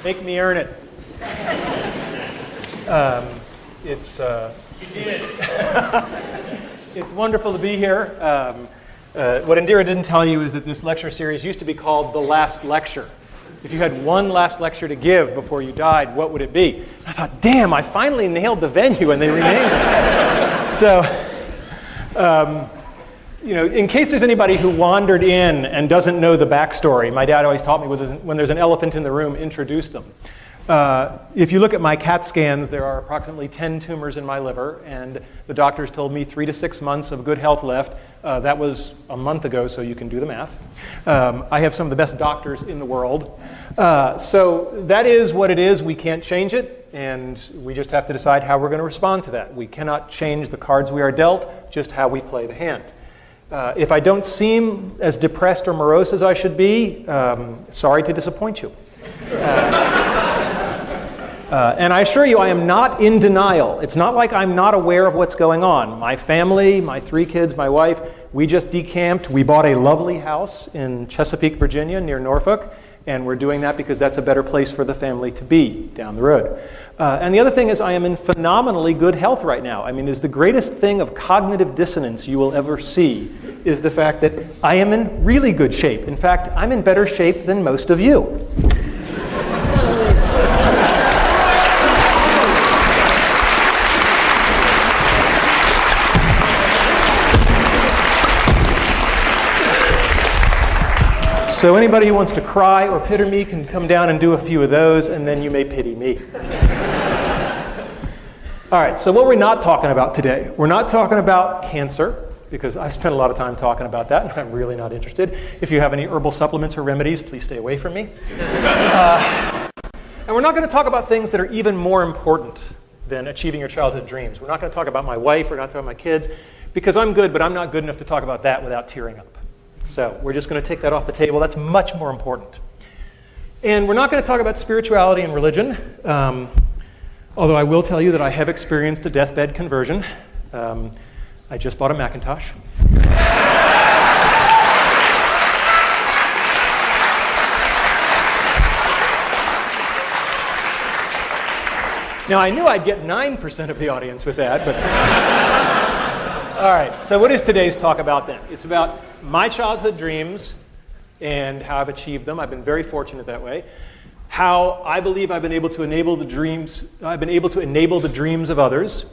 Make me earn it. It's wonderful to be here. What Indira didn't tell you is that this lecture series used to be called The Last Lecture. If you had one last lecture to give before you died, what would it be? I thought, damn, I finally nailed the venue, and they renamed it. So, in case there's anybody who wandered in and doesn't know the backstory, my dad always taught me when there's an elephant in the room, introduce them. If you look at my CAT scans, there are approximately 10 tumors in my liver, and the doctors told me 3 to 6 months of good health left. That was a month ago, so you can do the math. I have some of the best doctors in the world. So that is what it is. We can't change it, and we just have to decide how we're going to respond to that. We cannot change the cards we are dealt, just how we play the hand. If I don't seem as depressed or morose as I should be, sorry to disappoint you. And I assure you, I am not in denial. It's not like I'm not aware of what's going on. My family, my 3 kids, my wife, we just decamped. We bought a lovely house in Chesapeake, Virginia, near Norfolk, and we're doing that because that's a better place for the family to be down the road. And the other thing is I am in phenomenally good health right now. I mean, it's the greatest thing of cognitive dissonance you will ever see is the fact that I am in really good shape. In fact, I'm in better shape than most of you. So anybody who wants to cry or pity me can come down and do a few of those, and then you may pity me. All right, so what we're not talking about today, we're not talking about cancer, because I spent a lot of time talking about that, and I'm really not interested. If you have any herbal supplements or remedies, please stay away from me. And we're not going to talk about things that are even more important than achieving your childhood dreams. We're not going to talk about my wife, we're not talking about my kids, because I'm good, but I'm not good enough to talk about that without tearing up. So we're just going to take that off the table. That's much more important. And we're not going to talk about spirituality and religion, although I will tell you that I have experienced a deathbed conversion. I just bought a Macintosh. Now, I knew I'd get 9% of the audience with that, but... All right, so what is today's talk about then? It's about my childhood dreams and how I've achieved them. I've been very fortunate that way. How I believe I've been able to enable the dreams of others.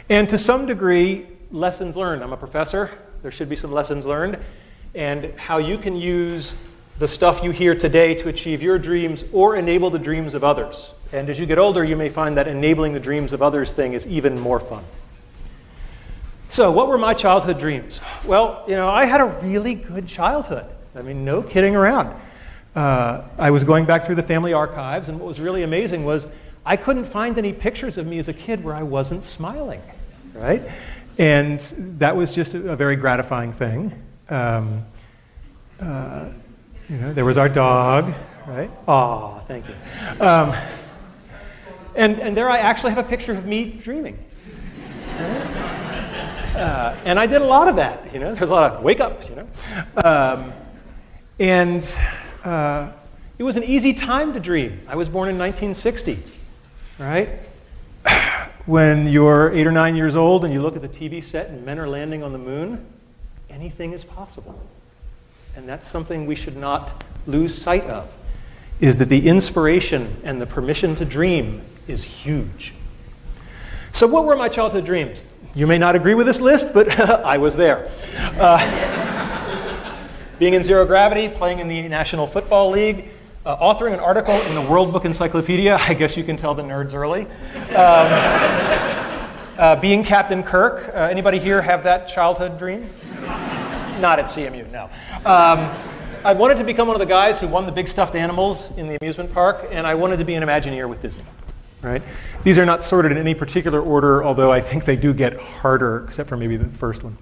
And to some degree, lessons learned. I'm a professor. There should be some lessons learned. And how you can use the stuff you hear today to achieve your dreams or enable the dreams of others. And as you get older, you may find that enabling the dreams of others thing is even more fun. So what were my childhood dreams? Well, I had a really good childhood. I mean, no kidding around. I was going back through the family archives, and what was really amazing was I couldn't find any pictures of me as a kid where I wasn't smiling, right? And that was just a very gratifying thing. There was our dog, right? Aw, thank you. And there I actually have a picture of me dreaming. Right? And I did a lot of that, There's a lot of wake-ups, And it was an easy time to dream. I was born in 1960, right? When you're 8 or 9 years old and you look at the TV set and men are landing on the moon, anything is possible. And that's something we should not lose sight of, is that the inspiration and the permission to dream is huge. So what were my childhood dreams? You may not agree with this list, but I was there. Being in zero gravity, playing in the National Football League, authoring an article in the World Book Encyclopedia. I guess you can tell the nerds early. Being Captain Kirk. Anybody here have that childhood dream? Not at CMU, no. I wanted to become one of the guys who won the big stuffed animals in the amusement park, and I wanted to be an Imagineer with Disney. Right? These are not sorted in any particular order, although I think they do get harder, except for maybe the first one.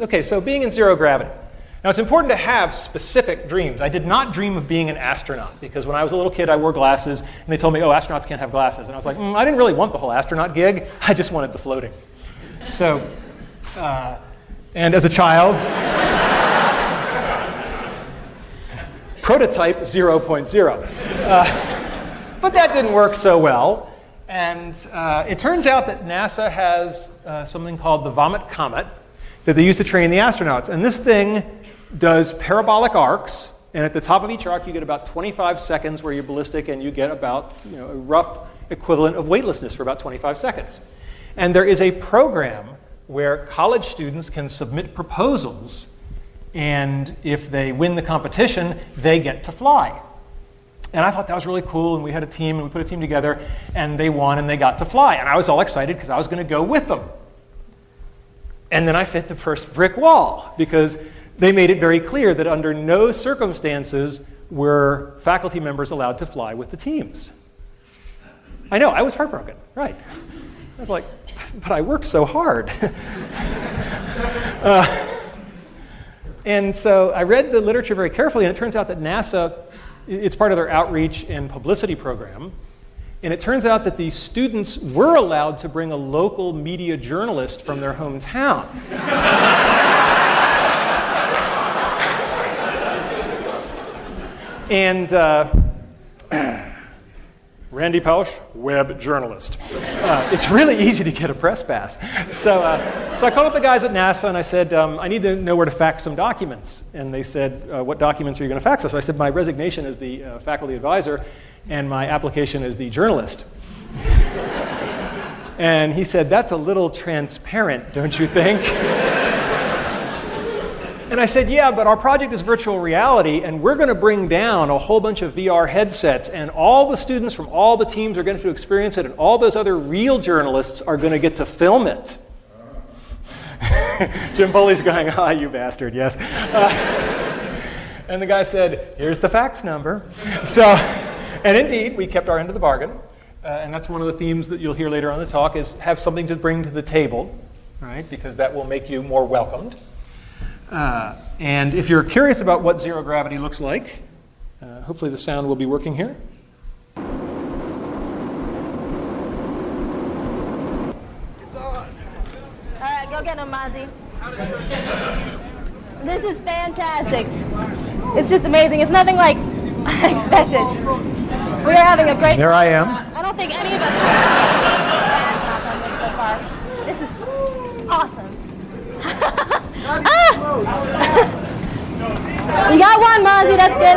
Okay, so being in zero gravity. Now, it's important to have specific dreams. I did not dream of being an astronaut, because when I was a little kid, I wore glasses, and they told me, oh, astronauts can't have glasses. And I was like, I didn't really want the whole astronaut gig. I just wanted the floating. So, and as a child, prototype 0.0. But that didn't work so well. And it turns out that NASA has something called the Vomit Comet that they use to train the astronauts. And this thing does parabolic arcs. And at the top of each arc, you get about 25 seconds where you're ballistic, and you get about a rough equivalent of weightlessness for about 25 seconds. And there is a program where college students can submit proposals, and if they win the competition, they get to fly. And I thought that was really cool, and we had a team, and we put a team together, and they won, and they got to fly. And I was all excited because I was going to go with them. And then I hit the first brick wall, because they made it very clear that under no circumstances were faculty members allowed to fly with the teams. I know, I was heartbroken, right. I was like, but I worked so hard. And so I read the literature very carefully, and it turns out that NASA, it's part of their outreach and publicity program, and it turns out that these students were allowed to bring a local media journalist from their hometown. And Randy Pausch, web journalist. It's really easy to get a press pass. So I called up the guys at NASA and I said, I need to know where to fax some documents. And they said, what documents are you going to fax us? So I said, my resignation as the faculty advisor and my application as the journalist. And he said, that's a little transparent, don't you think? And I said, yeah, but our project is virtual reality, and we're going to bring down a whole bunch of VR headsets, and all the students from all the teams are going to experience it, and all those other real journalists are going to get to film it. Jim Foley's going, ah, you bastard, yes. And the guy said, here's the fax number. So, and indeed, we kept our end of the bargain, and that's one of the themes that you'll hear later on in the talk, is have something to bring to the table, right? Because that will make you more welcomed. And if you're curious about what zero gravity looks like, hopefully the sound will be working here. It's on. All right, go get him, Mozzie. This is fantastic. It's just amazing. It's nothing like I expected. We are having a great There I am. I don't think any of us have bad so far. This is awesome. You got one, Mozzie, that's good.